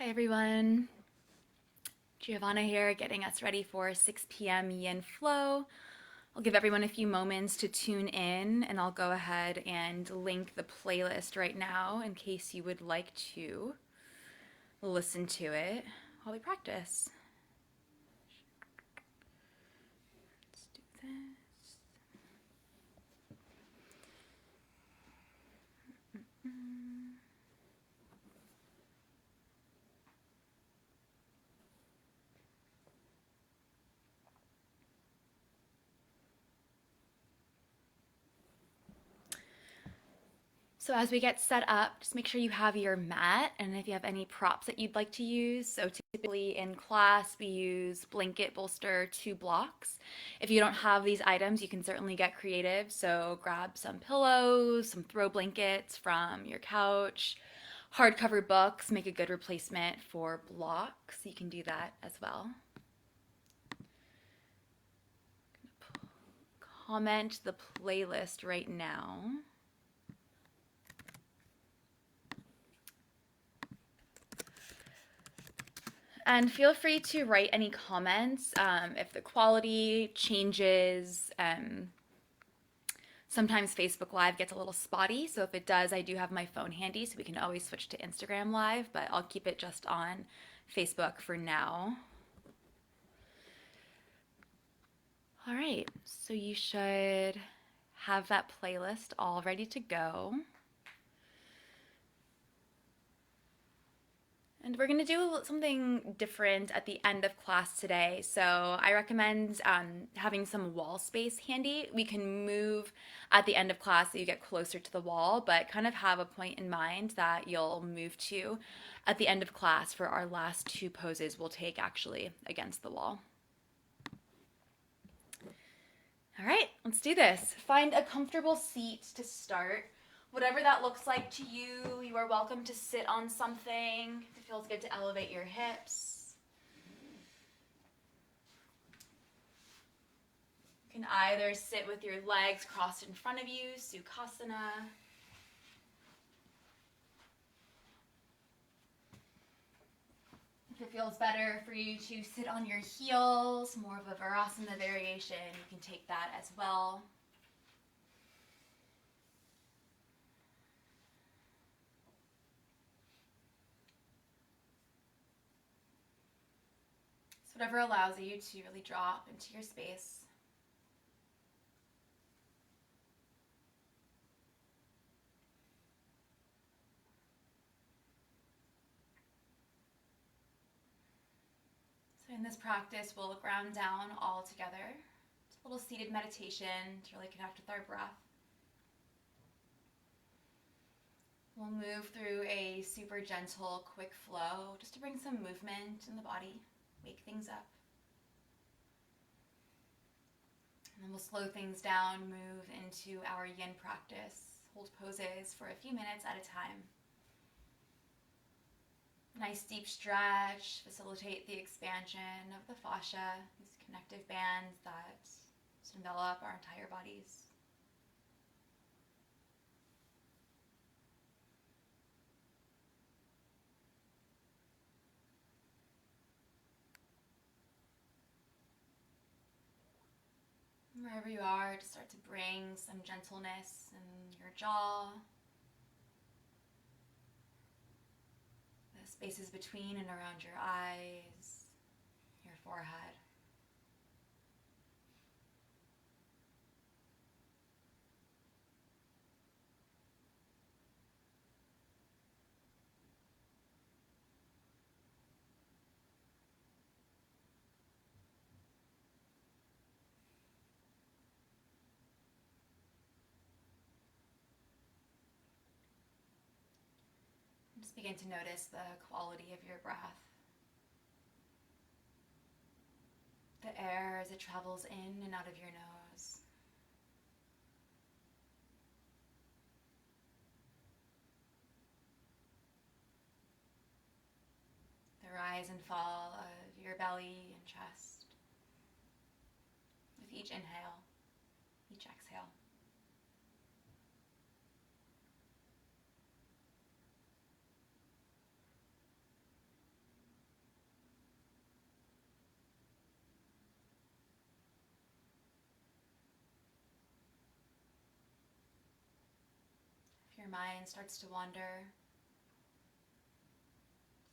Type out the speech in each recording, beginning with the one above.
Hi everyone, Giovanna here, getting us ready for 6 p.m. Yin Flow. I'll give everyone a few moments to tune in, and I'll go ahead and link the playlist right now in case you would like to listen to it while we practice. Let's do this. So as we get set up, just make sure you have your mat and if you have any props that you'd like to use. So typically in class, we use blanket, bolster, 2 blocks. If you don't have these items, you can certainly get creative. So grab some pillows, some throw blankets from your couch, hardcover books make a good replacement for blocks. You can do that as well. Comment the playlist right now. And feel free to write any comments if the quality changes. Sometimes Facebook Live gets a little spotty, so if it does, I do have my phone handy, so we can always switch to Instagram Live, but I'll keep it just on Facebook for now. All right, so you should have that playlist all ready to go. And we're going to do something different at the end of class today. So I recommend having some wall space handy. We can move at the end of class so you get closer to the wall, but kind of have a point in mind that you'll move to at the end of class for our last 2 poses we'll take actually against the wall. All right, let's do this. Find a comfortable seat to start. Whatever that looks like to you, you are welcome to sit on something. If it feels good to elevate your hips. You can either sit with your legs crossed in front of you, Sukhasana. If it feels better for you to sit on your heels, more of a Virasana variation, you can take that as well. So whatever allows you to really drop into your space. So in this practice, we'll ground down all together. It's a little seated meditation to really connect with our breath. We'll move through a super gentle, quick flow just to bring some movement in the body, wake things up. And then we'll slow things down, move into our yin practice. Hold poses for a few minutes at a time. Nice deep stretch, facilitate the expansion of the fascia, these connective bands that envelop our entire bodies. Wherever you are, just start to bring some gentleness in your jaw, the spaces between and around your eyes, your forehead. Just begin to notice the quality of your breath. The air as it travels in and out of your nose. The rise and fall of your belly and chest with each inhale, each exhale. If your mind starts to wander,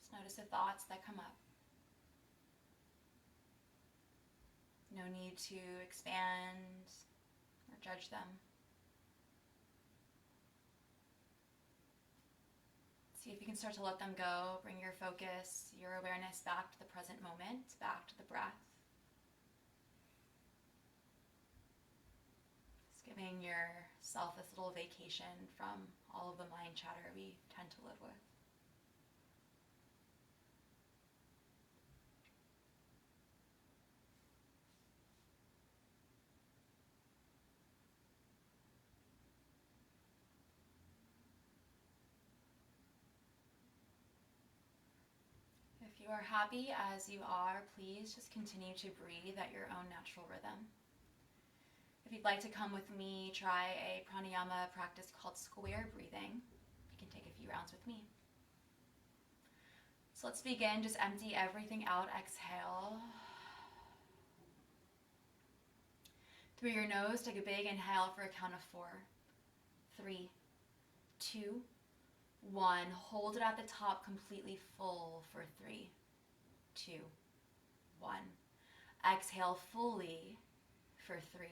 just notice the thoughts that come up. No need to expand or judge them. See if you can start to let them go. Bring your focus, your awareness back to the present moment, back to the breath. Just giving yourself this little vacation from all of the mind chatter we tend to live with. If you are happy as you are, please just continue to breathe at your own natural rhythm. If you'd like to come with me, try a pranayama practice called square breathing. You can take a few rounds with me. So let's begin. Just empty everything out. Exhale. Through your nose, take a big inhale for a count of 4. 3, 2, 1. Hold it at the top completely full for 3, 2, 1. Exhale fully for 3,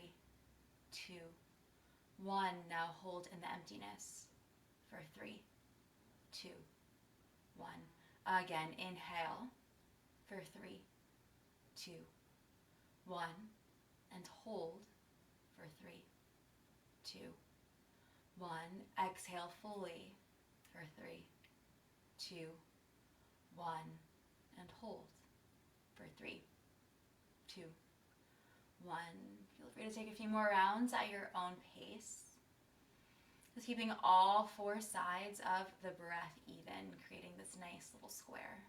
2, 1. Now hold in the emptiness for 3, 2, 1. Again, inhale for 3, 2, 1. And hold for 3, 2, 1. Exhale fully for 3, 2, 1. And hold for 3, 2, 1. Feel free to take a few more rounds at your own pace. Just keeping all 4 sides of the breath even, creating this nice little square.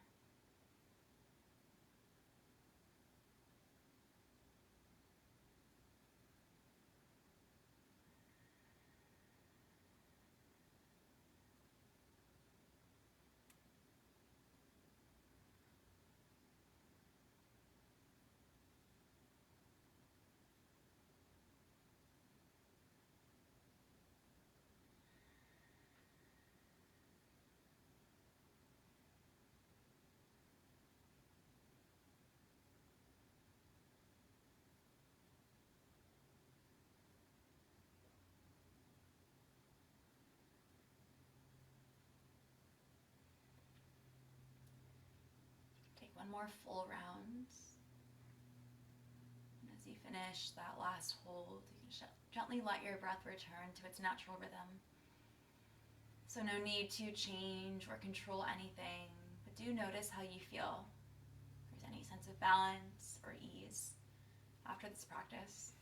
Take one more full round. And as you finish that last hold, you can gently let your breath return to its natural rhythm. So no need to change or control anything, but do notice how you feel. If there's any sense of balance or ease after this practice.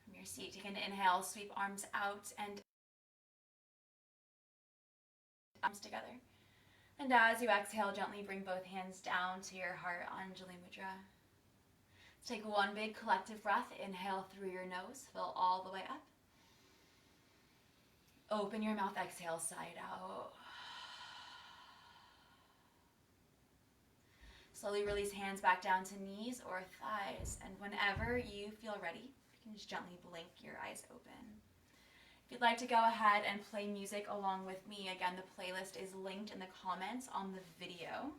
From your seat, take an inhale, sweep arms out and arms together. And as you exhale, gently bring both hands down to your heart, Anjali Mudra. Let's take one big collective breath. Inhale through your nose, fill all the way up. Open your mouth, exhale, side out. Slowly release hands back down to knees or thighs. And whenever you feel ready, you can just gently blink your eyes open. If you'd like to go ahead and play music along with me, again, the playlist is linked in the comments on the video.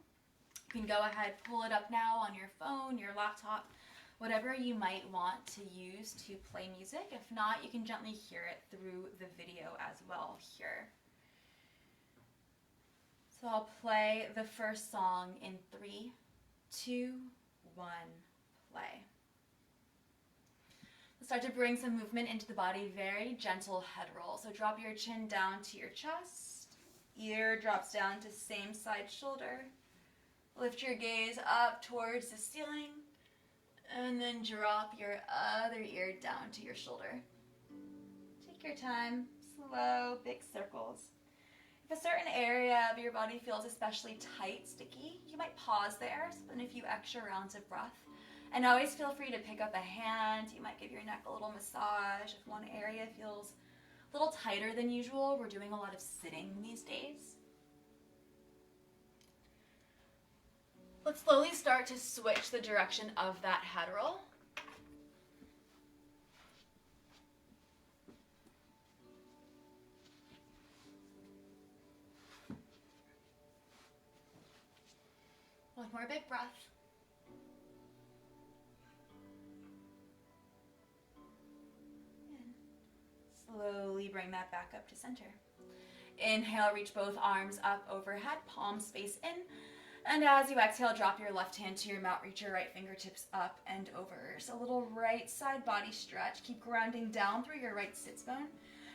You can go ahead, pull it up now on your phone, your laptop, whatever you might want to use to play music. If not, you can gently hear it through the video as well here. So I'll play the first song in 3, 2, 1, play. Start to bring some movement into the body, very gentle head roll. So drop your chin down to your chest, ear drops down to same side shoulder. Lift your gaze up towards the ceiling, and then drop your other ear down to your shoulder. Take your time, slow, big circles. If a certain area of your body feels especially tight, sticky, you might pause there, spin a few extra rounds of breath. And always feel free to pick up a hand. You might give your neck a little massage. If one area feels a little tighter than usual, we're doing a lot of sitting these days. Let's slowly start to switch the direction of that head roll. One more big breath. And slowly bring that back up to center. Inhale, reach both arms up overhead, palms face in. And as you exhale, drop your left hand to your mat, reach your right fingertips up and over. So a little right side body stretch. Keep grounding down through your right sits bone.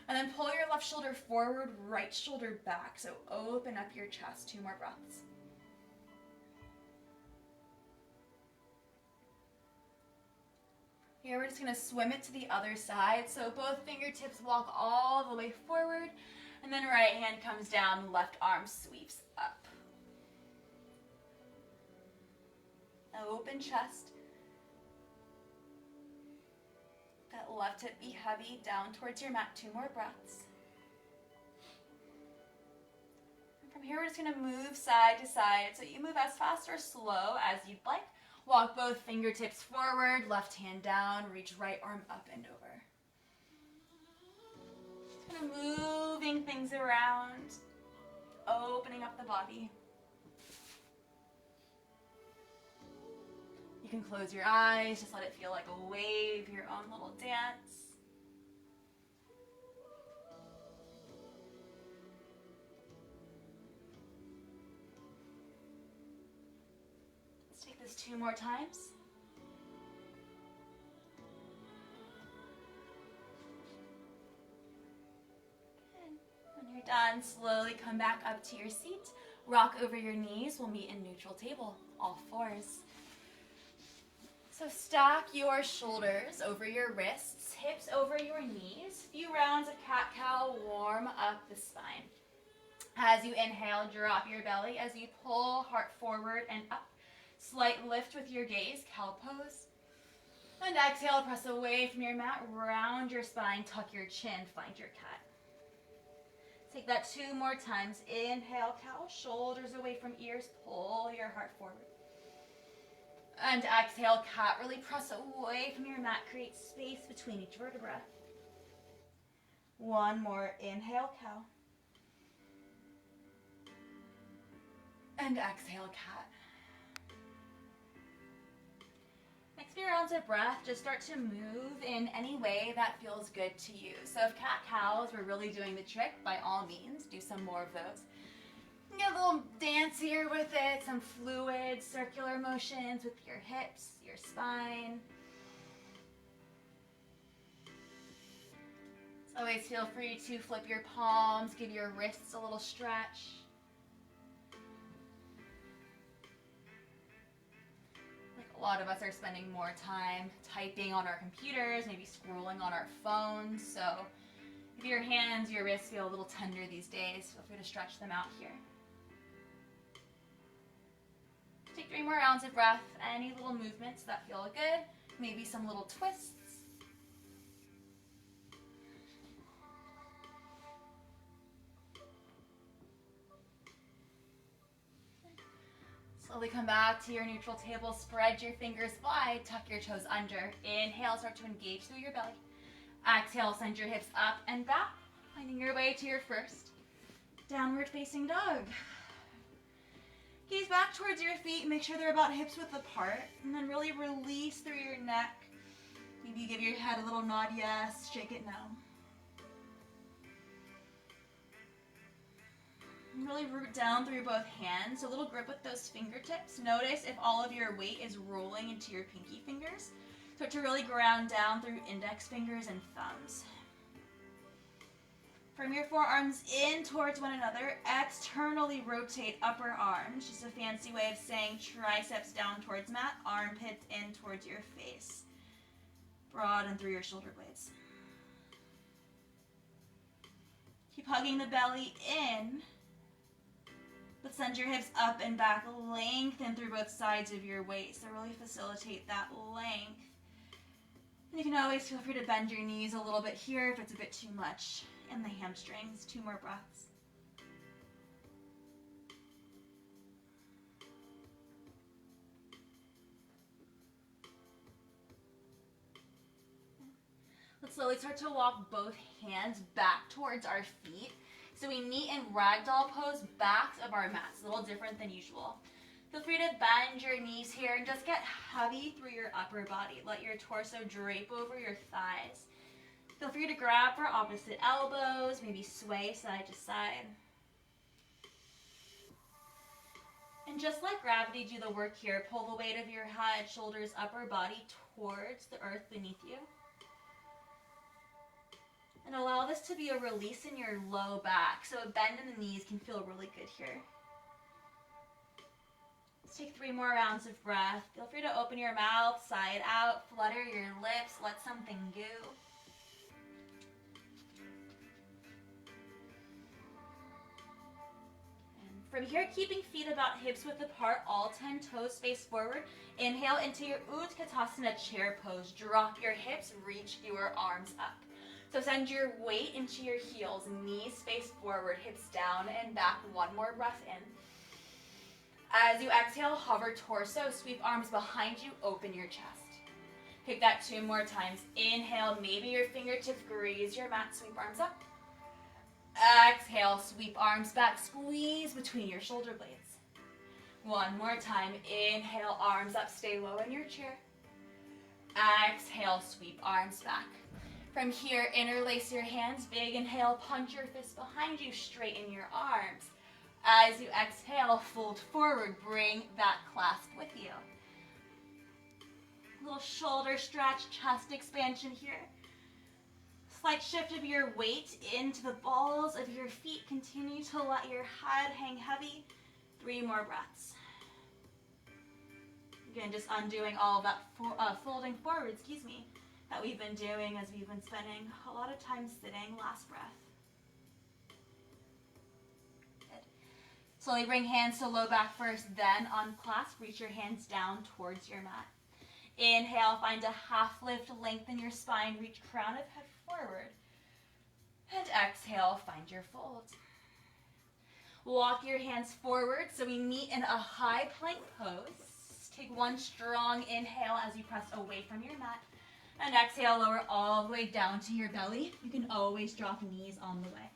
And then pull your left shoulder forward, right shoulder back. So open up your chest. 2 more breaths. Here we're just going to swim it to the other side. So both fingertips walk all the way forward. And then right hand comes down, left arm sweeps up. Open chest. That left hip be heavy, down towards your mat. 2 more breaths. And from here, we're just going to move side to side. So you move as fast or slow as you'd like. Walk both fingertips forward, left hand down, reach right arm up and over. Just kind of moving things around, opening up the body. You can close your eyes, just let it feel like a wave, your own little dance. Let's take this 2 more times. Good. When you're done, slowly come back up to your seat. Rock over your knees. We'll meet in neutral table, all fours. So stack your shoulders over your wrists, hips over your knees. Few rounds of cat-cow, warm up the spine. As you inhale, drop your belly. As you pull, heart forward and up. Slight lift with your gaze, cow pose. And exhale, press away from your mat, round your spine, tuck your chin, find your cat. Take that 2 more times. Inhale, cow, shoulders away from ears, pull your heart forward. And exhale, cat. Really press away from your mat. Create space between each vertebra. 1 more. Inhale, cow. And exhale, cat. Next few rounds of breath, just start to move in any way that feels good to you. So if cat-cows were really doing the trick, by all means, do some more of those. Get a little dance here with it, some fluid, circular motions with your hips, your spine. Always feel free to flip your palms, give your wrists a little stretch. Like a lot of us are spending more time typing on our computers, maybe scrolling on our phones. So if your hands, your wrists feel a little tender these days, feel free to stretch them out here. Take 3 more rounds of breath. Any little movements that feel good. Maybe some little twists. Slowly come back to your neutral table. Spread your fingers wide. Tuck your toes under. Inhale, start to engage through your belly. Exhale, send your hips up and back. Finding your way to your first downward facing dog. Gaze back towards your feet, make sure they're about hips width apart, and then really release through your neck. Maybe give your head a little nod yes, shake it no. And really root down through both hands, so a little grip with those fingertips. Notice if all of your weight is rolling into your pinky fingers. Start to really ground down through index fingers and thumbs. From your forearms in towards one another, externally rotate upper arms. Just a fancy way of saying triceps down towards mat, armpits in towards your face. Broaden through your shoulder blades. Keep hugging the belly in, but send your hips up and back. Lengthen through both sides of your waist. So really facilitate that length. And you can always feel free to bend your knees a little bit here if it's a bit too much. And the hamstrings. 2 more breaths. slowly start to walk both hands back towards our feet. So we meet in ragdoll pose, backs of our mats, a little different than usual. Feel free to bend your knees here and just get heavy through your upper body. Let your torso drape over your thighs. Feel free to grab for opposite elbows, maybe sway side to side. And just let gravity do the work here. Pull the weight of your head, shoulders, upper body towards the earth beneath you. And allow this to be a release in your low back. So a bend in the knees can feel really good here. Let's take 3 more rounds of breath. Feel free to open your mouth, sigh it out, flutter your lips, let something go. And from here, keeping feet about hips width apart, all 10 toes face forward. Inhale into your Utkatasana chair pose. Drop your hips, reach your arms up. So send your weight into your heels, knees face forward, hips down and back. 1 more breath in. As you exhale, hover torso, sweep arms behind you, open your chest. Take that 2 more times. Inhale, maybe your fingertips graze your mat, sweep arms up. Exhale, sweep arms back, squeeze between your shoulder blades. 1 more time. Inhale, arms up, stay low in your chair. Exhale, sweep arms back. From here, interlace your hands, big inhale, punch your fists behind you, straighten your arms. As you exhale, fold forward, bring that clasp with you. Little shoulder stretch, chest expansion here. Slight shift of your weight into the balls of your feet. Continue to let your head hang heavy. 3 more breaths. Again, just undoing all of that folding forward, that we've been doing as we've been spending a lot of time sitting. Last breath. Slowly bring hands to low back first, then unclasp. Reach your hands down towards your mat. Inhale, find a half lift, lengthen your spine, reach crown of head forward. And exhale, find your fold. Walk your hands forward so we meet in a high plank pose. Take 1 strong inhale as you press away from your mat. And exhale, lower all the way down to your belly. You can always drop knees on the way.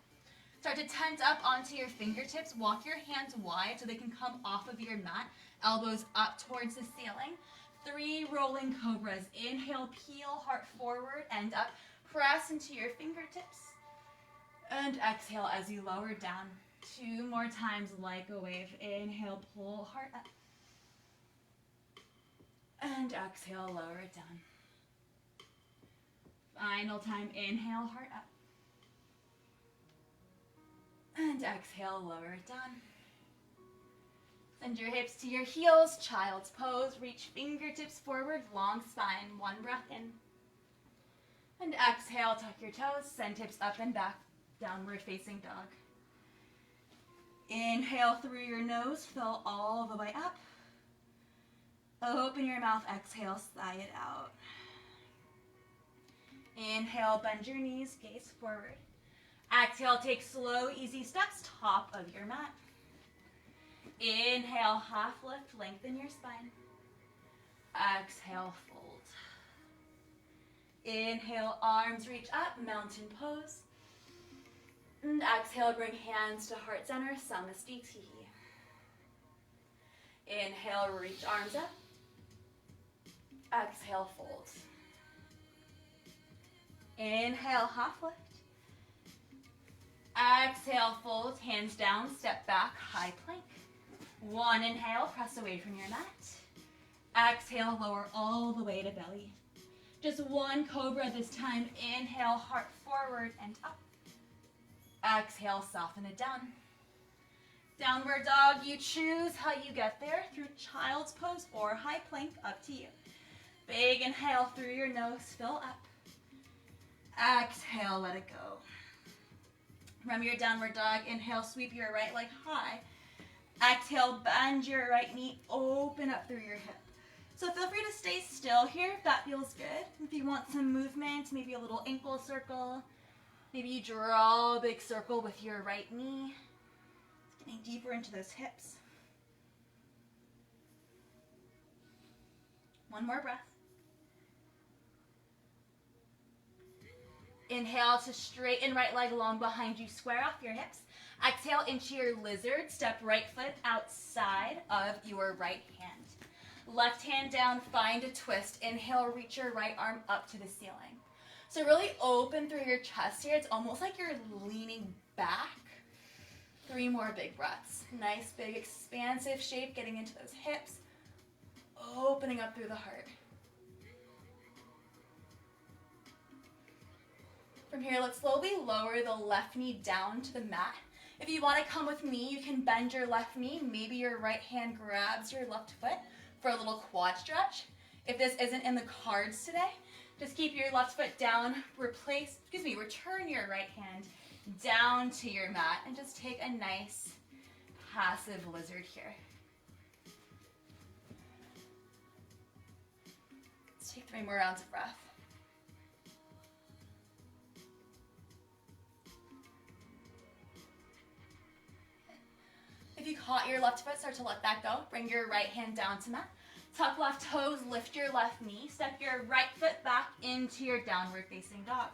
Start to tent up onto your fingertips. Walk your hands wide so they can come off of your mat. Elbows up towards the ceiling. 3 rolling cobras. Inhale, peel, heart forward and up. Press into your fingertips. And exhale as you lower down. 2 more times like a wave. Inhale, pull, heart up. And exhale, lower it down. Final time, inhale, heart up. And exhale, lower it down. Send your hips to your heels, child's pose. Reach fingertips forward, long spine. 1 breath in. And exhale, tuck your toes, send hips up and back, downward facing dog. Inhale through your nose, fill all the way up. Open your mouth, exhale, sigh it out. Inhale, bend your knees, gaze forward. Exhale, take slow, easy steps, top of your mat. Inhale, half lift, lengthen your spine. Exhale, fold. Inhale, arms reach up, mountain pose. And exhale, bring hands to heart center, Samastiti. Inhale, reach arms up. Exhale, fold. Inhale, half lift. Exhale, fold, hands down, step back, high plank. 1 inhale, press away from your mat. Exhale, lower all the way to belly. Just 1 cobra this time. Inhale, heart forward and up. Exhale, soften it down. Downward dog, you choose how you get there, through child's pose or high plank, up to you. Big inhale through your nose, fill up. Exhale, let it go. From your downward dog, inhale, sweep your right leg high. Exhale, bend your right knee, open up through your hip. So feel free to stay still here if that feels good. If you want some movement, maybe a little ankle circle. Maybe you draw a big circle with your right knee. It's getting deeper into those hips. 1 more breath. Inhale to straighten right leg long behind you, square off your hips. Exhale into your lizard, step right foot outside of your right hand. Left hand down, find a twist. Inhale, reach your right arm up to the ceiling. So really open through your chest here. It's almost like you're leaning back. 3 more big breaths. Nice, big, expansive shape, getting into those hips. Opening up through the heart. From here, let's slowly lower the left knee down to the mat. If you want to come with me, you can bend your left knee. Maybe your right hand grabs your left foot for a little quad stretch. If this isn't in the cards today, just keep your left foot down, return your right hand down to your mat, and just take a nice passive lizard here. Let's take 3 more rounds of breath. If you caught your left foot, start to let that go. Bring your right hand down to mat. Tuck left toes, lift your left knee. Step your right foot back into your downward facing dog.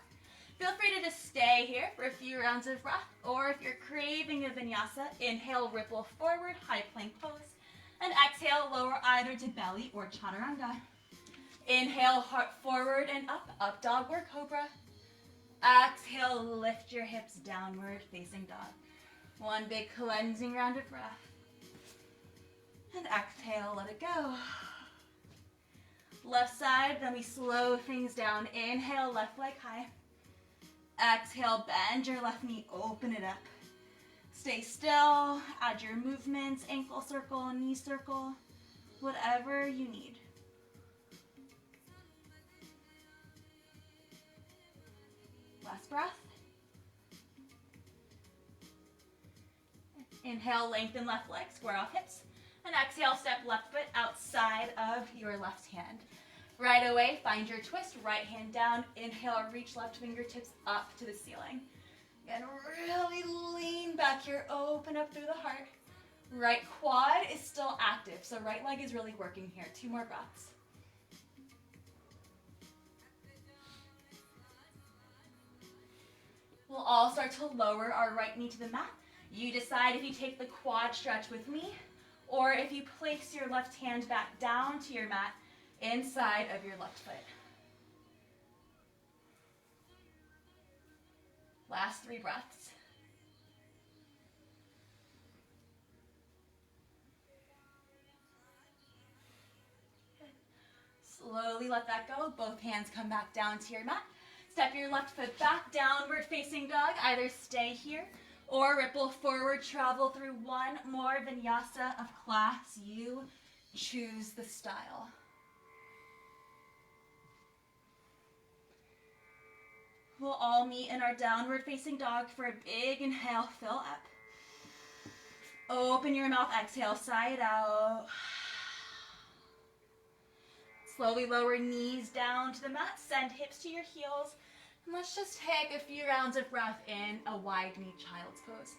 Feel free to just stay here for a few rounds of breath, or if you're craving a vinyasa, inhale, ripple forward, high plank pose, and exhale, lower either to belly or chaturanga. Inhale, heart forward and up dog or cobra. Exhale, lift your hips, downward facing dog. 1 big cleansing round of breath. And exhale, let it go. Left side, then we slow things down. Inhale, left leg high. Exhale, bend your left knee, open it up. Stay still, add your movements, ankle circle, knee circle, whatever you need. Last breath. Inhale, lengthen left leg, square off hips. And exhale, step left foot outside of your left hand. Right away, find your twist, right hand down. Inhale, reach left fingertips up to the ceiling. Again, really lean back here, open up through the heart. Right quad is still active, so right leg is really working here. 2 more breaths. We'll all start to lower our right knee to the mat. You decide if you take the quad stretch with me, or if you place your left hand back down to your mat inside of your left foot. Last 3 breaths. Slowly let that go. Both hands come back down to your mat. Step your left foot back, downward facing dog. Either stay here or ripple forward, travel through 1 more vinyasa of class. You choose the style. We'll all meet in our downward facing dog for a big inhale, fill up. Open your mouth, exhale, side out. Slowly lower knees down to the mat, send hips to your heels. And let's just take a few rounds of breath in a wide knee child's pose.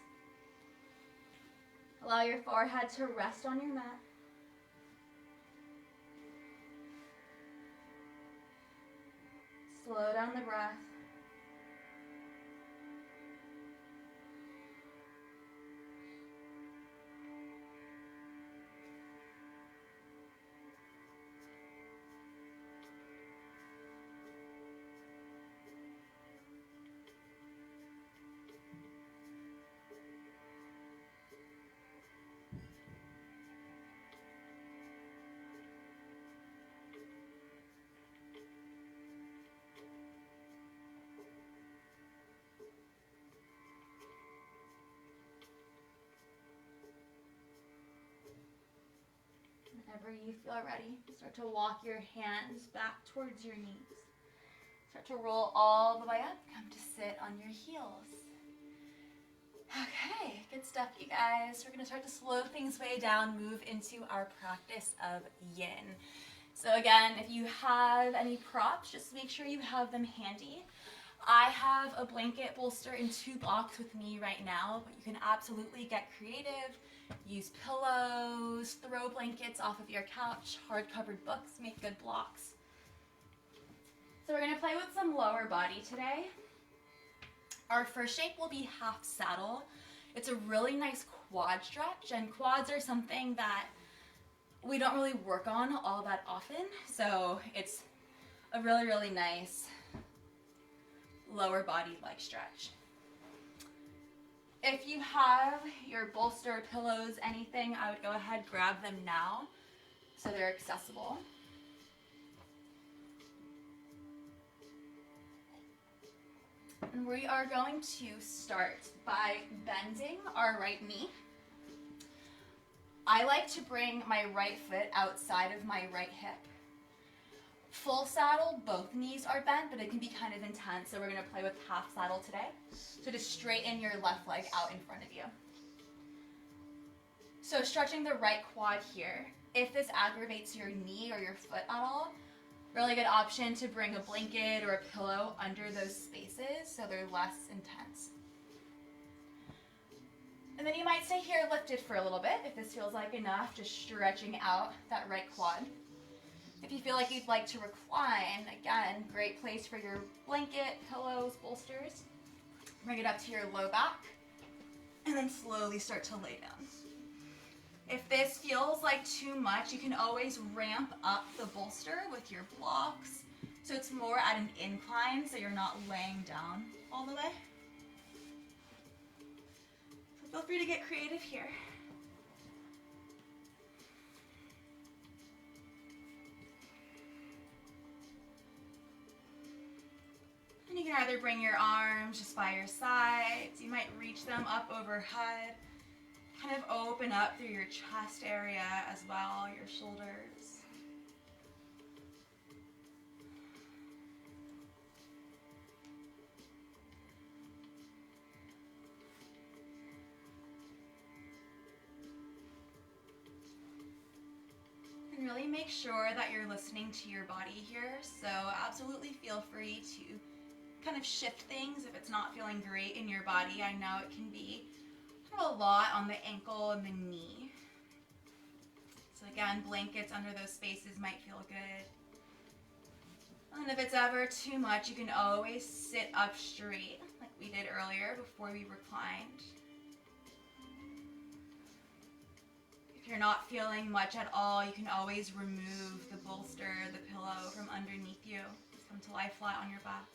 Allow your forehead to rest on your mat. Slow down the breath. Whenever you feel ready, start to walk your hands back towards your knees. Start to roll all the way up, come to sit on your heels. Okay, good stuff, you guys. We're gonna start to slow things way down, move into our practice of yin. So again, if you have any props, just make sure you have them handy. I have a blanket bolster in 2 blocks with me right now, but you can absolutely get creative. Use pillows, throw blankets off of your couch, hard-covered books, make good blocks. So we're gonna play with some lower body today. Our first shape will be half saddle. It's a really nice quad stretch, and quads are something that we don't really work on all that often, so it's a really, really nice lower body leg stretch. If you have your bolster, pillows, anything, I would go ahead, grab them now so they're accessible. And we are going to start by bending our right knee. I like to bring my right foot outside of my right hip. Full saddle, both knees are bent, but it can be kind of intense, so we're going to play with half saddle today. So just straighten your left leg out in front of you. So stretching the right quad here. If this aggravates your knee or your foot at all, really good option to bring a blanket or a pillow under those spaces so they're less intense. And then you might stay here lifted for a little bit if this feels like enough, just stretching out that right quad. If you feel like you'd like to recline, again, great place for your blanket, pillows, bolsters. Bring it up to your low back, and then slowly start to lay down. If this feels like too much, you can always ramp up the bolster with your blocks, so it's more at an incline, so you're not laying down all the way. So feel free to get creative here. And you can either bring your arms just by your sides, you might reach them up overhead, kind of open up through your chest area as well, your shoulders. And really make sure that you're listening to your body here, so absolutely feel free to kind of shift things if it's not feeling great in your body. I know it can be kind of a lot on the ankle and the knee. So again, blankets under those spaces might feel good. And if it's ever too much, you can always sit up straight like we did earlier before we reclined. If you're not feeling much at all, you can always remove the bolster, the pillow from underneath you. Come to lie flat on your back.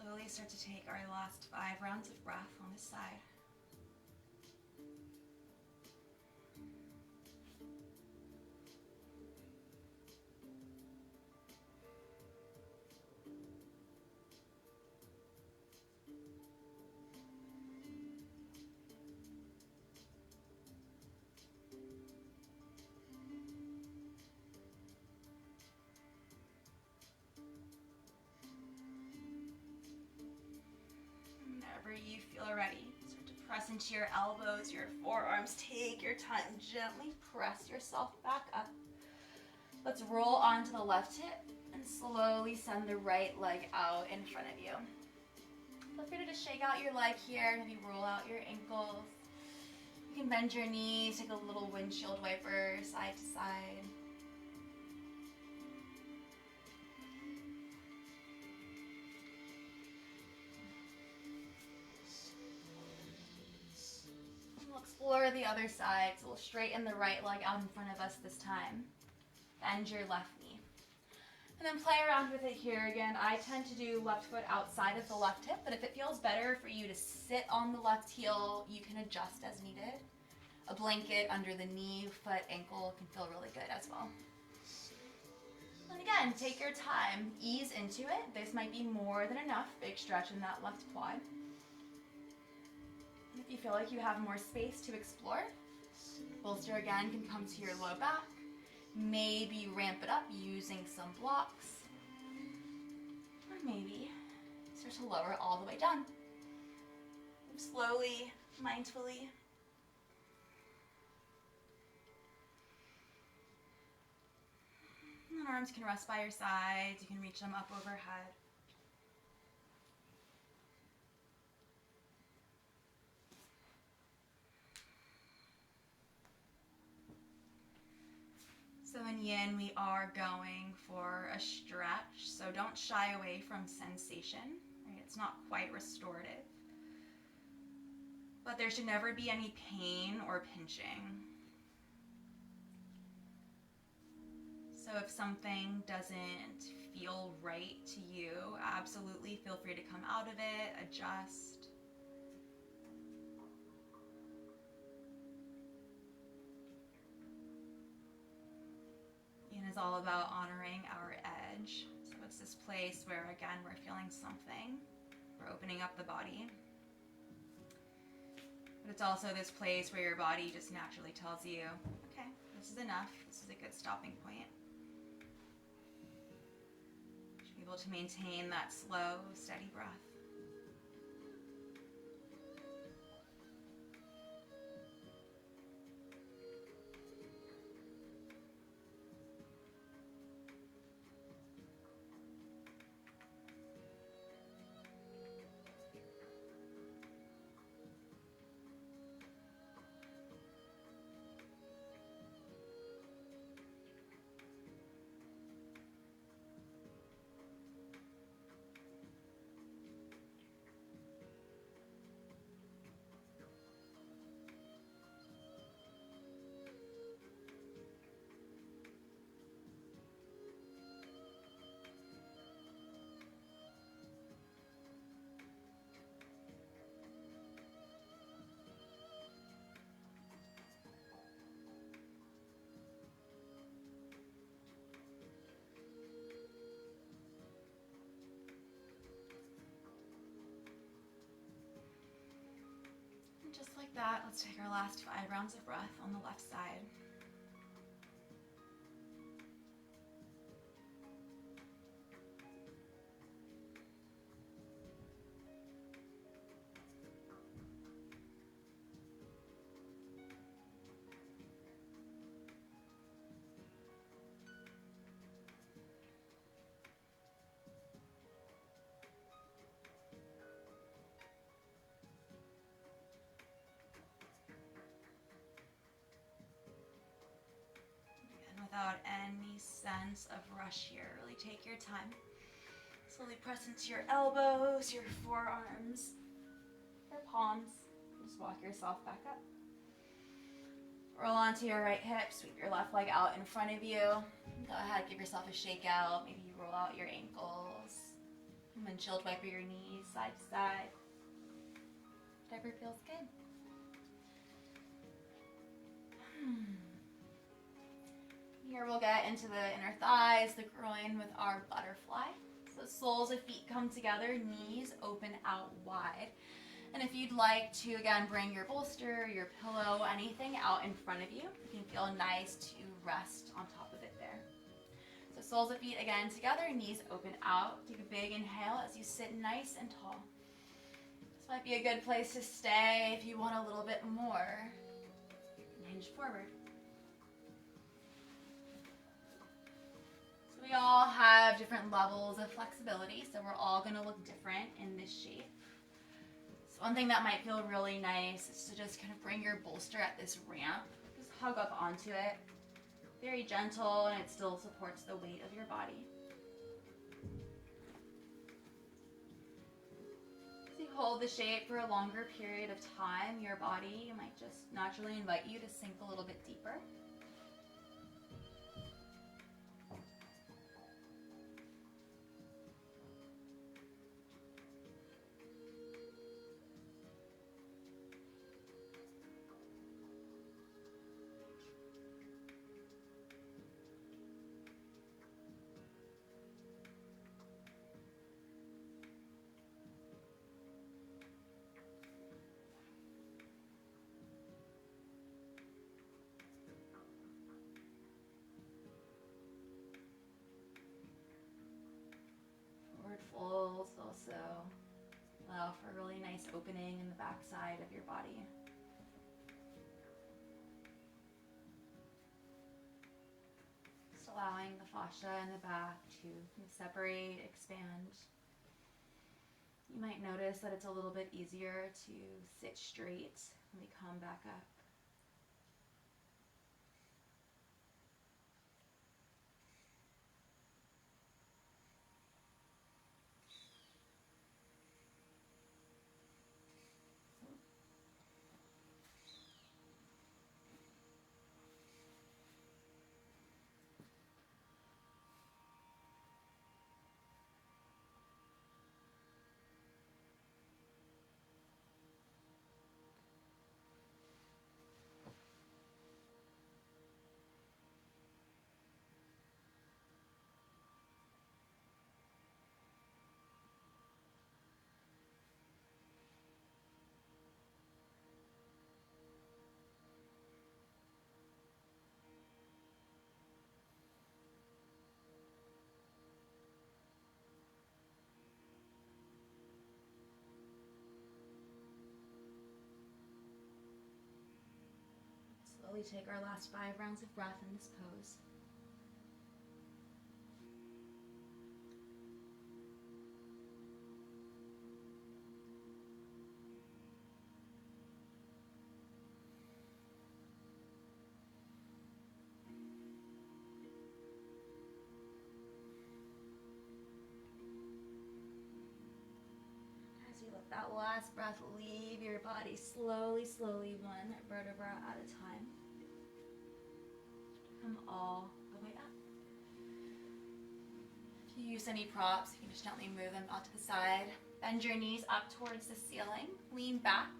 Slowly start to take our last 5 rounds of breath on this side. Whenever you feel ready, start to press into your elbows, your forearms. Take your time, gently press yourself back up. Let's roll onto the left hip and slowly send the right leg out in front of you. Feel free to just shake out your leg here, maybe roll out your ankles. You can bend your knees, take a little windshield wiper side to side. explore the other side. So we'll straighten the right leg out in front of us this time. Bend your left knee. And then play around with it here again. I tend to do left foot outside of the left hip, but if it feels better for you to sit on the left heel, you can adjust as needed. A blanket under the knee, foot, ankle can feel really good as well. And again, take your time, ease into it. This might be more than enough. Big stretch in that left quad. If you feel like you have more space to explore, bolster again can come to your low back. Maybe ramp it up using some blocks. Or maybe start to lower all the way down. Move slowly, mindfully. And arms can rest by your sides. You can reach them up overhead. So in Yin, we are going for a stretch, so don't shy away from sensation. Right? It's not quite restorative. But there should never be any pain or pinching. So if something doesn't feel right to you, absolutely feel free to come out of it, adjust. Yin is all about honoring our edge. So it's this place where, again, we're feeling something. We're opening up the body. But it's also this place where your body just naturally tells you, okay, this is enough. This is a good stopping point. You should be able to maintain that slow, steady breath. Just like that, let's take our last 5 rounds of breath on the left side. Without any sense of rush here. Really take your time. Slowly press into your elbows, your forearms, your palms. Just walk yourself back up. Roll onto your right hip, sweep your left leg out in front of you. Go ahead, give yourself a shake out. Maybe you roll out your ankles. Windshield wiper your knees side to side. Whatever feels good. Here we'll get into the inner thighs, the groin with our butterfly. So soles of feet come together, knees open out wide. And if you'd like to, again, bring your bolster, your pillow, anything out in front of you, it can feel nice to rest on top of it there. So soles of feet again together, knees open out. Take a big inhale as you sit nice and tall. This might be a good place to stay if you want a little bit more. Hinge forward. We all have different levels of flexibility, so we're all going to look different in this shape. So one thing that might feel really nice is to just kind of bring your bolster at this ramp. Just hug up onto it. Very gentle, and it still supports the weight of your body. So you hold the shape for a longer period of time, your body might just naturally invite you to sink a little bit deeper. Forward folds also allow for a really nice opening in the back side of your body. Just allowing the fascia in the back to separate, expand. You might notice that it's a little bit easier to sit straight when we come back up. Slowly take our last 5 rounds of breath in this pose. As you let that last breath leave your body slowly, slowly, one vertebra at a time. Come all the way up. If you use any props, you can just gently move them out to the side. Bend your knees up towards the ceiling. Lean back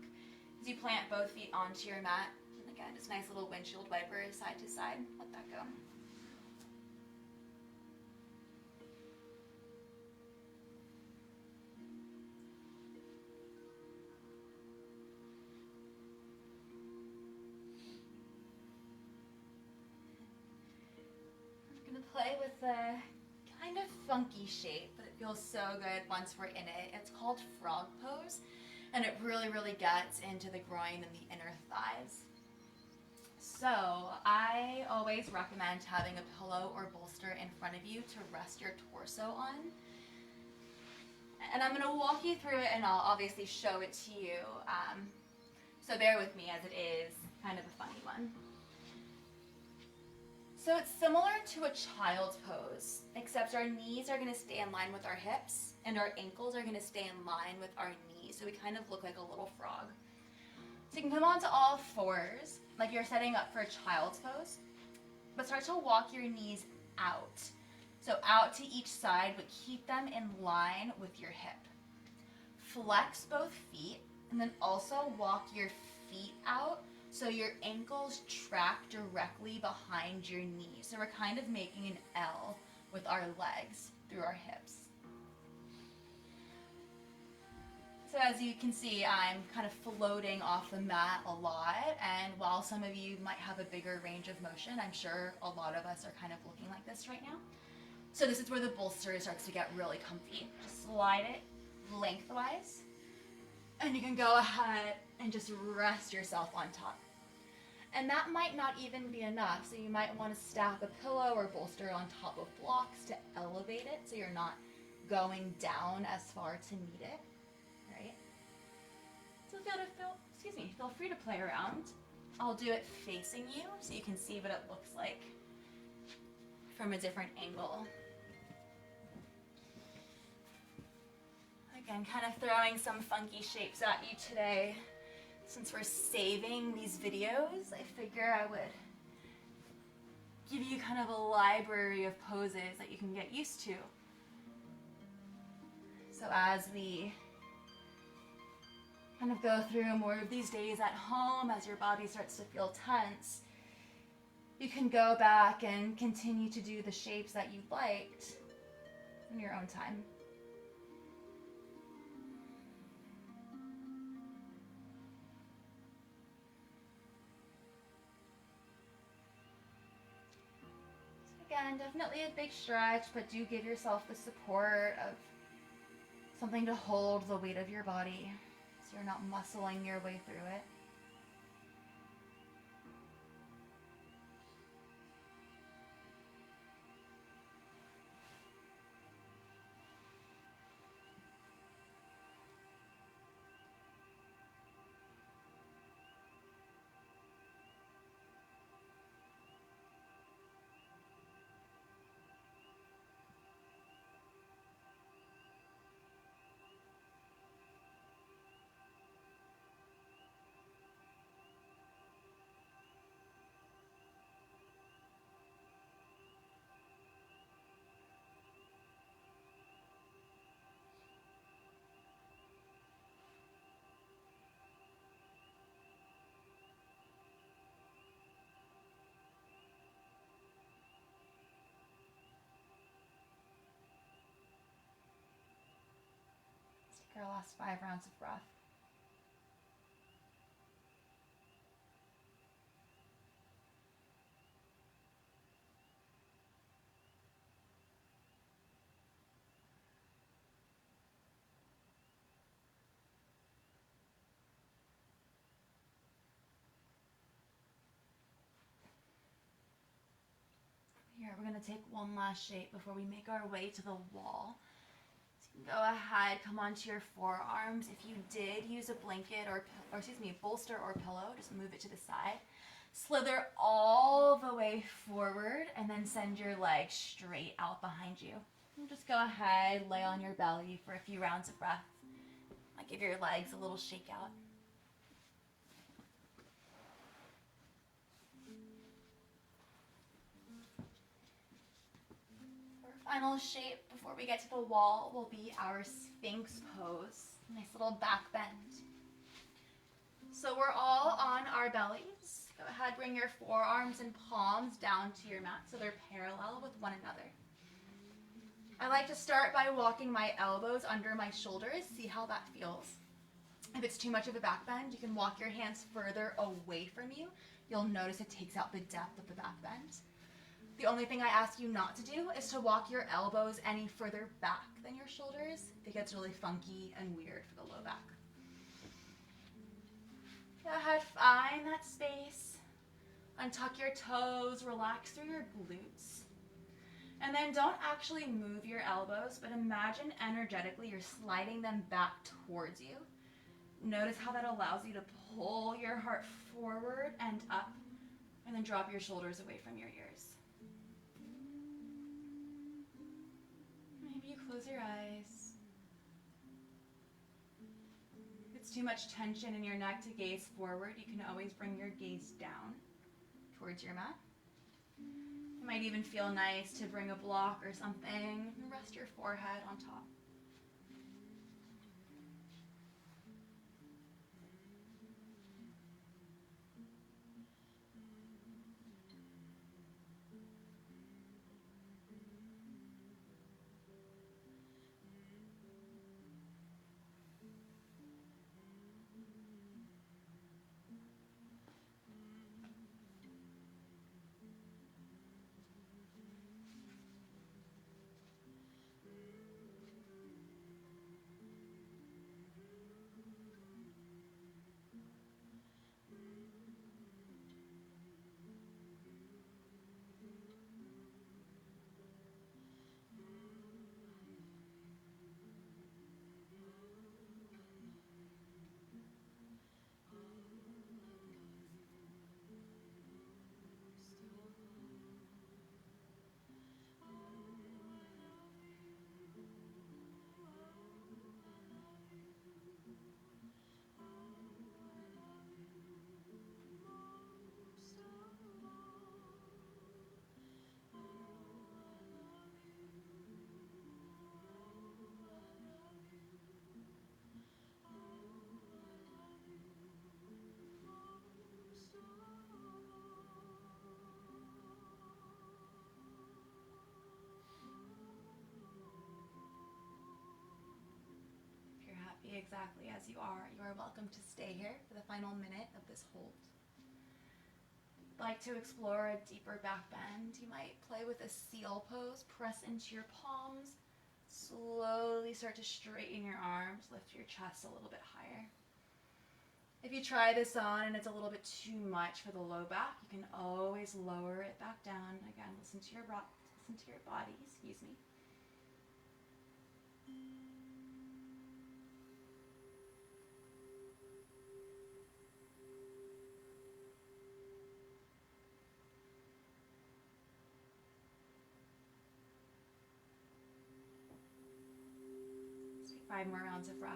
as you plant both feet onto your mat. And again, just nice little windshield wipers side to side. Let that go. I'm going to play with a kind of funky shape, but it feels so good once we're in it. It's called frog pose, and it really, really gets into the groin and the inner thighs. So I always recommend having a pillow or bolster in front of you to rest your torso on. And I'm going to walk you through it, and I'll obviously show it to you. So bear with me, as it is kind of a funny one. So it's similar to a child's pose, except our knees are going to stay in line with our hips, and our ankles are going to stay in line with our knees, so we kind of look like a little frog. So you can come onto all fours, like you're setting up for a child's pose, but start to walk your knees out. So out to each side, but keep them in line with your hip. Flex both feet, and then also walk your feet out so your ankles track directly behind your knees. So we're kind of making an L with our legs through our hips. So as you can see, I'm kind of floating off the mat a lot, and while some of you might have a bigger range of motion, I'm sure a lot of us are kind of looking like this right now. So this is where the bolster starts to get really comfy. Just slide it lengthwise, and you can go ahead and just rest yourself on top. And that might not even be enough, so you might want to stack a pillow or bolster on top of blocks to elevate it so you're not going down as far to meet it, right? So feel free to play around. I'll do it facing you so you can see what it looks like from a different angle. and kind of throwing some funky shapes at you today. Since we're saving these videos, I figure I would give you kind of a library of poses that you can get used to. So as we kind of go through more of these days at home, as your body starts to feel tense, you can go back and continue to do the shapes that you liked in your own time. So again, definitely a big stretch, but do give yourself the support of something to hold the weight of your body so you're not muscling your way through it. Let's take our last 5 rounds of breath. Here, we're going to take one last shape before we make our way to the wall. So you can go ahead, come onto your forearms. If you did use a blanket or bolster or pillow, just move it to the side. Slither all the way forward and then send your legs straight out behind you. And just go ahead, lay on your belly for a few rounds of breath. Might give your legs a little shake out. Final shape before we get to the wall will be our Sphinx pose. Nice little back bend. So we're all on our bellies. Go ahead, bring your forearms and palms down to your mat so they're parallel with one another. I like to start by walking my elbows under my shoulders. See how that feels. If it's too much of a back bend, you can walk your hands further away from you. You'll notice it takes out the depth of the back bend. The only thing I ask you not to do is to walk your elbows any further back than your shoulders. It gets really funky and weird for the low back. Go ahead, find that space. Untuck your toes, relax through your glutes. And then don't actually move your elbows, but imagine energetically you're sliding them back towards you. Notice how that allows you to pull your heart forward and up, and then drop your shoulders away from your ears. Maybe you close your eyes. If it's too much tension in your neck to gaze forward, you can always bring your gaze down towards your mat. It might even feel nice to bring a block or something and rest your forehead on top. exactly as you are. You are welcome to stay here for the final minute of this hold. If you'd like to explore a deeper back bend, you might play with a seal pose. Press into your palms. Slowly start to straighten your arms. Lift your chest a little bit higher. If you try this on and it's a little bit too much for the low back, you can always lower it back down. Again, listen to your body, excuse me. Let's take 5 more rounds of breath.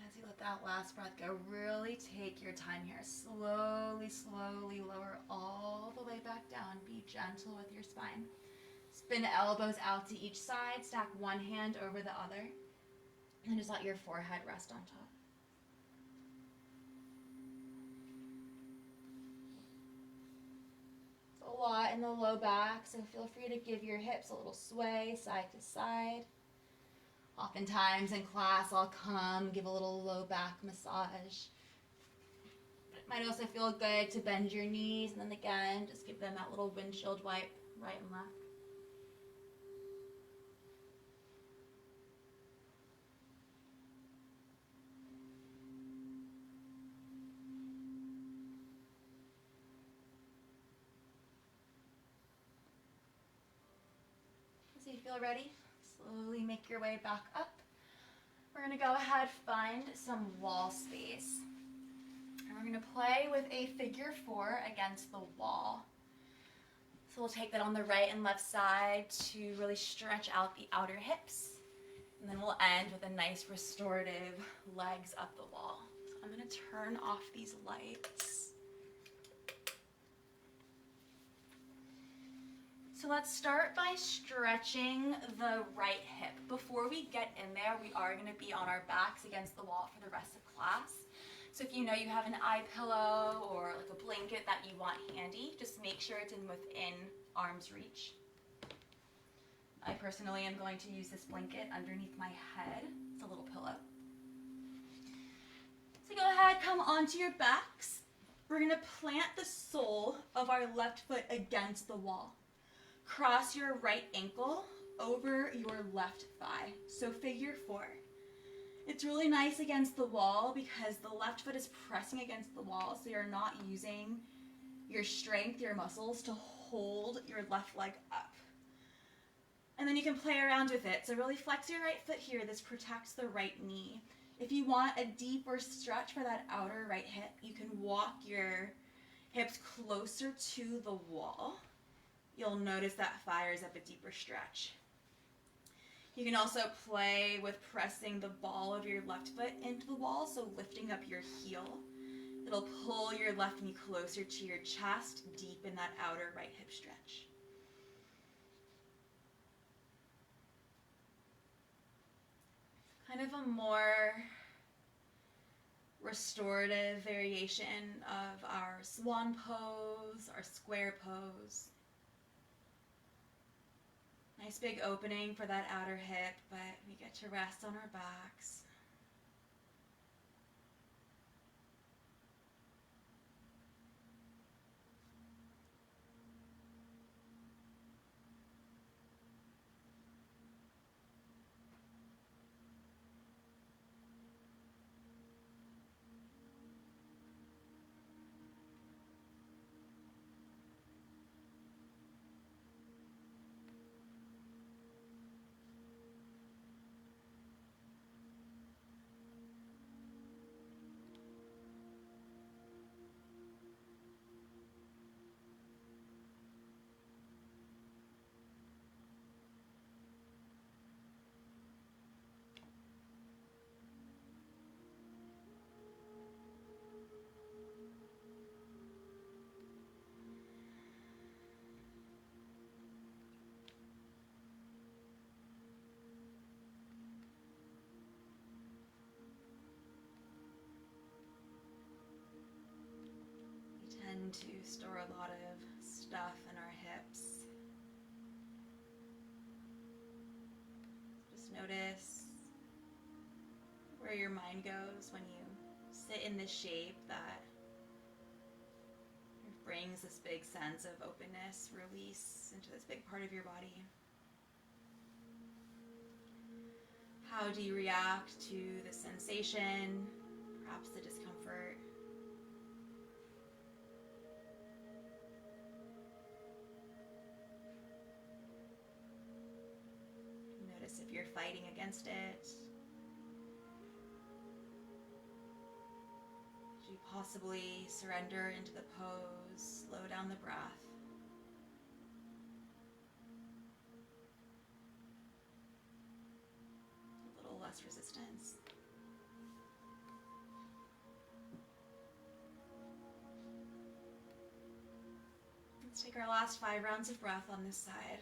As you let that last breath go, really take your time here. Slowly, slowly lower all the way back down. Be gentle with your spine. Spin the elbows out to each side. Stack one hand over the other. And just let your forehead rest on top. It's a lot in the low back, so feel free to give your hips a little sway side to side. Oftentimes in class, I'll come give a little low back massage. But it might also feel good to bend your knees, and then again, just give them that little windshield wipe right and left. So you feel ready? Slowly make your way back up. We're going to go ahead, find some wall space. And we're going to play with a figure 4 against the wall. So we'll take that on the right and left side to really stretch out the outer hips. And then we'll end with a nice restorative legs up the wall. So I'm going to turn off these lights. So let's start by stretching the right hip. Before we get in there, we are going to be on our backs against the wall for the rest of class. So if you know you have an eye pillow or like a blanket that you want handy, just make sure it's within arm's reach. I personally am going to use this blanket underneath my head. It's a little pillow. So go ahead, come onto your backs. We're going to plant the sole of our left foot against the wall. Cross your right ankle over your left thigh. So figure 4. It's really nice against the wall because the left foot is pressing against the wall, so you're not using your strength, your muscles to hold your left leg up. And then you can play around with it. So really flex your right foot here. This protects the right knee. If you want a deeper stretch for that outer right hip, you can walk your hips closer to the wall. You'll notice that fires up a deeper stretch. You can also play with pressing the ball of your left foot into the wall, so lifting up your heel. It'll pull your left knee closer to your chest, deep in that outer right hip stretch. Kind of a more restorative variation of our swan pose, our square pose. Nice big opening for that outer hip, but we get to rest on our backs. tend to store a lot of stuff in our hips. Just notice where your mind goes when you sit in this shape that brings this big sense of openness, release into this big part of your body. How do you react to the sensation, perhaps the discomfort? Notice if you're fighting against it. Could you possibly surrender into the pose, slow down the breath? A little less resistance. Let's take our last 5 rounds of breath on this side.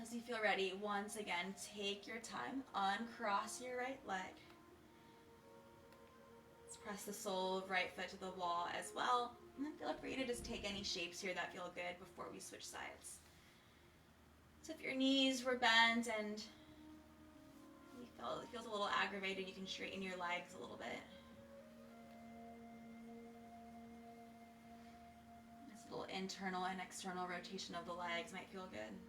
As you feel ready, once again, take your time, uncross your right leg. Let's press the sole of right foot to the wall as well. And then feel free to just take any shapes here that feel good before we switch sides. So if your knees were bent and you felt it feels a little aggravated, you can straighten your legs a little bit. This little internal and external rotation of the legs might feel good.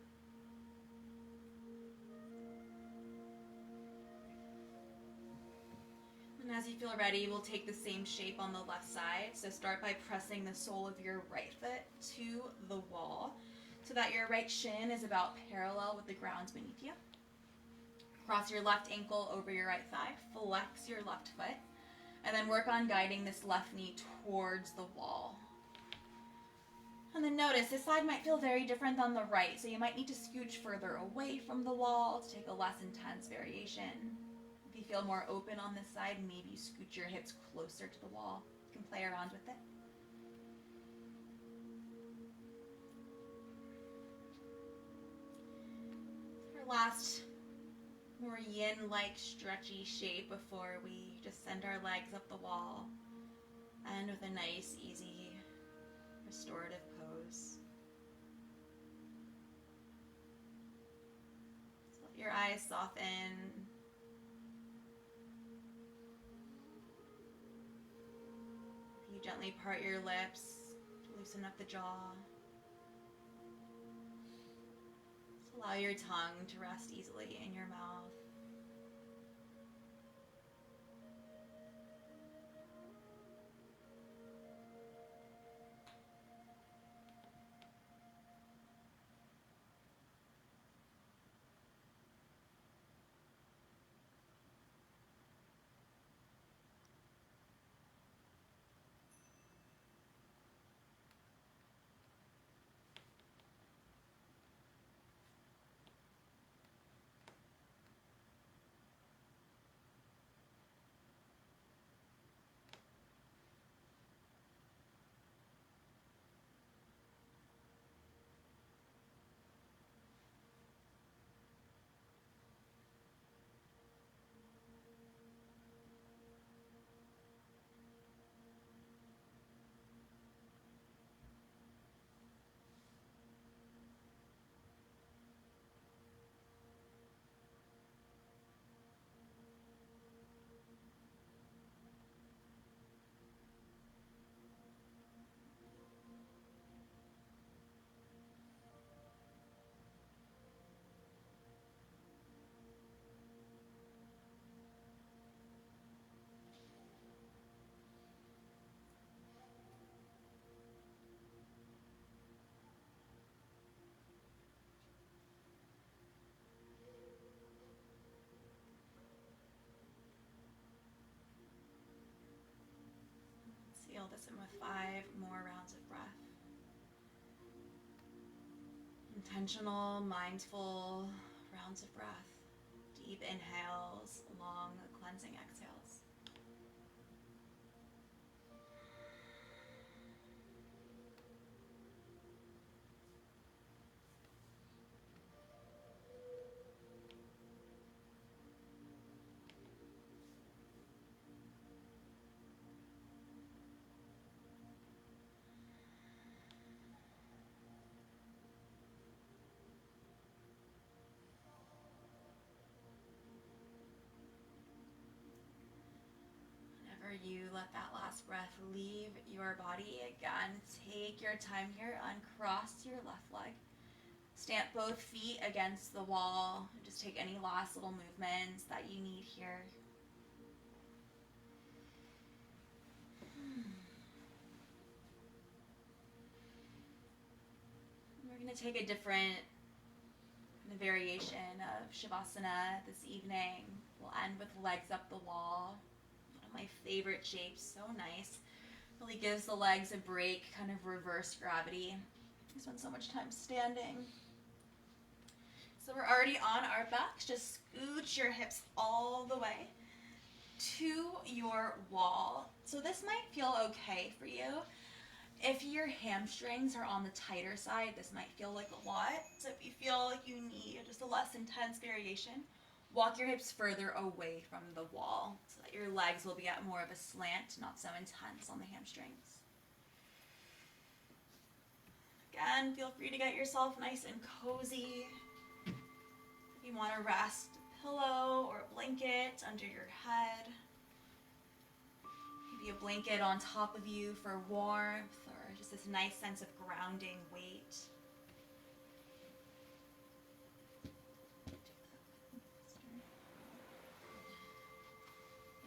And as you feel ready, we'll take the same shape on the left side. So start by pressing the sole of your right foot to the wall so that your right shin is about parallel with the ground beneath you. Cross your left ankle over your right thigh, flex your left foot, and then work on guiding this left knee towards the wall. And then notice this side might feel very different than the right, so you might need to scooch further away from the wall to take a less intense variation. If you feel more open on this side, maybe you scoot your hips closer to the wall. You can play around with it. Our last more yin-like stretchy shape before we just send our legs up the wall. And with a nice, easy, restorative pose. So let your eyes soften. You gently part your lips to loosen up the jaw. Just allow your tongue to rest easily in your mouth. Seal this in with 5 more rounds of breath. Intentional, mindful rounds of breath. Deep inhales, long cleansing exhales. Whenever you let that last breath leave your body, again, take your time here. Uncross your left leg. Stamp both feet against the wall. Just take any last little movements that you need here. We're going to take a different variation of Shavasana this evening. We'll end with legs up the wall. One of my favorite shapes, so nice. Really gives the legs a break, kind of reverse gravity. I spend so much time standing. So we're already on our backs. Just scooch your hips all the way to your wall. So this might feel okay for you. If your hamstrings are on the tighter side, this might feel like a lot. So if you feel like you need just a less intense variation, walk your hips further away from the wall so that your legs will be at more of a slant, not so intense on the hamstrings. Again, feel free to get yourself nice and cozy. If you want to rest a pillow or a blanket under your head, maybe a blanket on top of you for warmth or just this nice sense of grounding weight.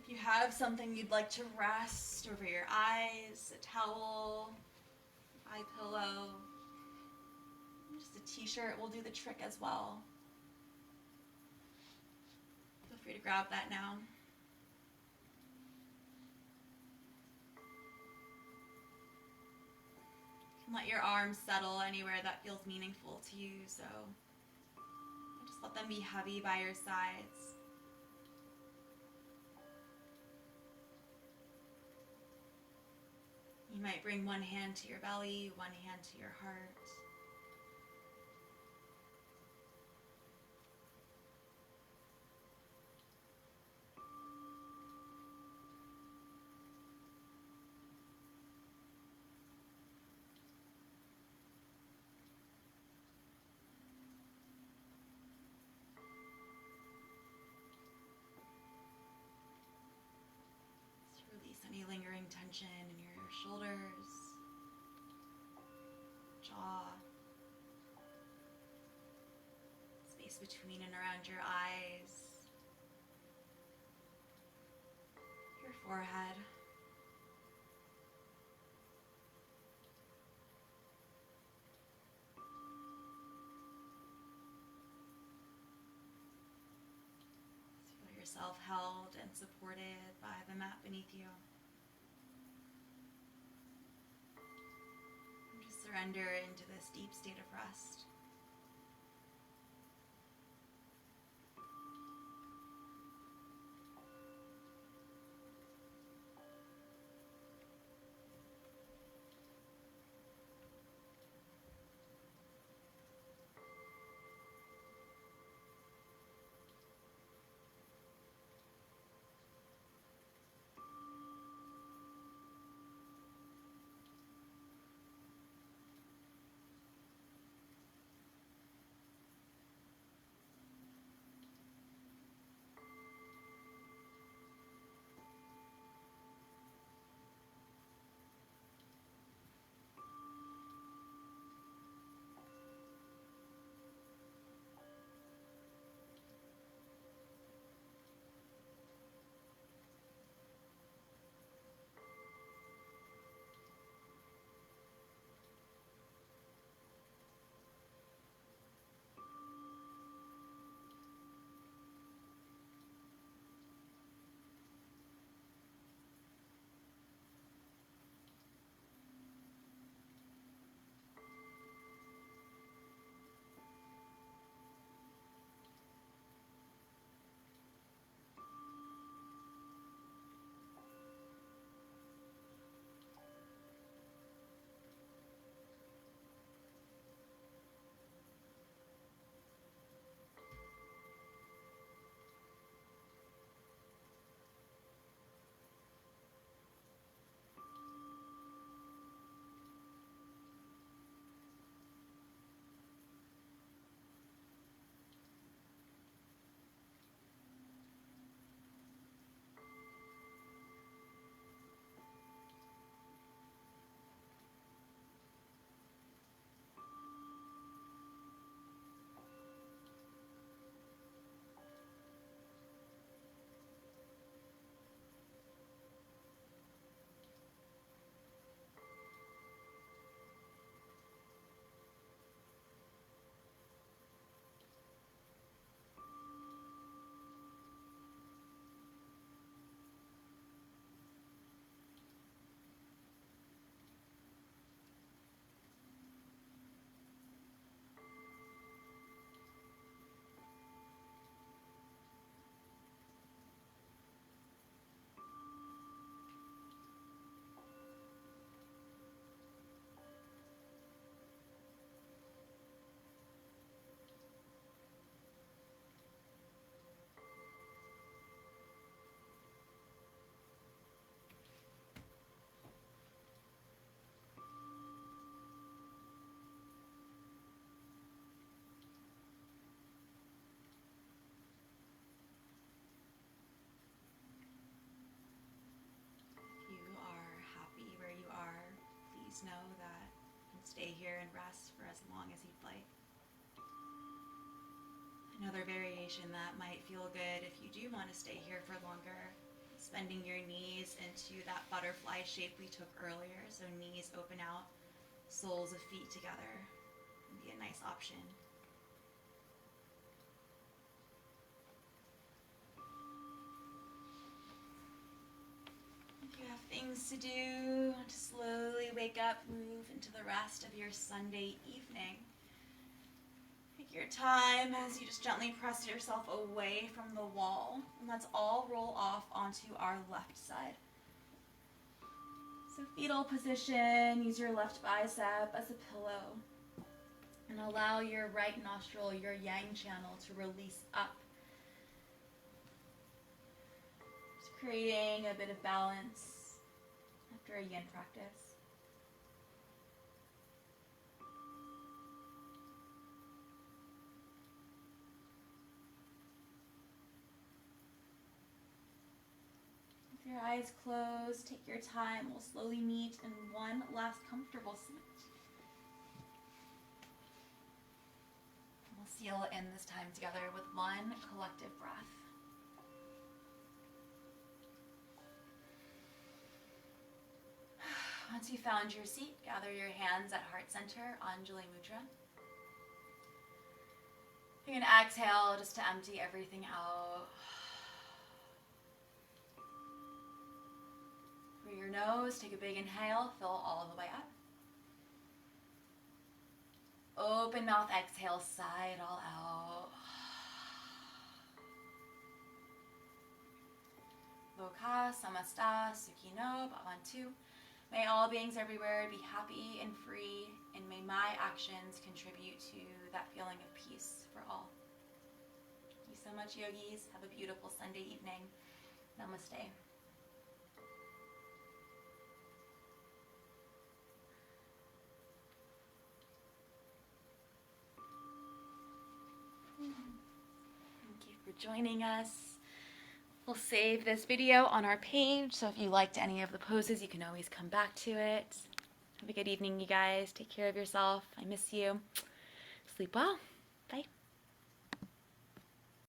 If you have something you'd like to rest over your eyes, a towel, eye pillow, just a t-shirt will do the trick as well. Feel free to grab that now. Let your arms settle anywhere that feels meaningful to you, so just let them be heavy by your sides. You might bring one hand to your belly, one hand to your heart. Release any lingering tension in your shoulders, jaw, space between and around your eyes, your forehead. Feel yourself held and supported by the mat beneath you. Just surrender into this deep state of rest. variation that might feel good if you do want to stay here for longer. Bending your knees into that butterfly shape we took earlier. So knees open out, soles of feet together. Would be a nice option. If you have things to do, to slowly wake up, move into the rest of your Sunday evening. Take your time as you just gently press yourself away from the wall. And let's all roll off onto our left side. So fetal position, use your left bicep as a pillow. And allow your right nostril, your yang channel, to release up. Just creating a bit of balance after a yin practice. With your eyes closed, take your time. We'll slowly meet in one last comfortable seat. We'll seal in this time together with one collective breath. Once you found your seat, gather your hands at heart center, Anjali Mudra. You can exhale just to empty everything out. Through your nose, take a big inhale, fill all the way up. Open mouth, exhale, sigh it all out. Loka samasta sukhino bhavantu. May all beings everywhere be happy and free, and may my actions contribute to that feeling of peace for all. Thank you so much, yogis. Have a beautiful Sunday evening. Namaste. Thank you for joining us. We'll save this video on our page, so if you liked any of the poses, you can always come back to it. Have a good evening, you guys. Take care of yourself. I miss you. Sleep well. Bye.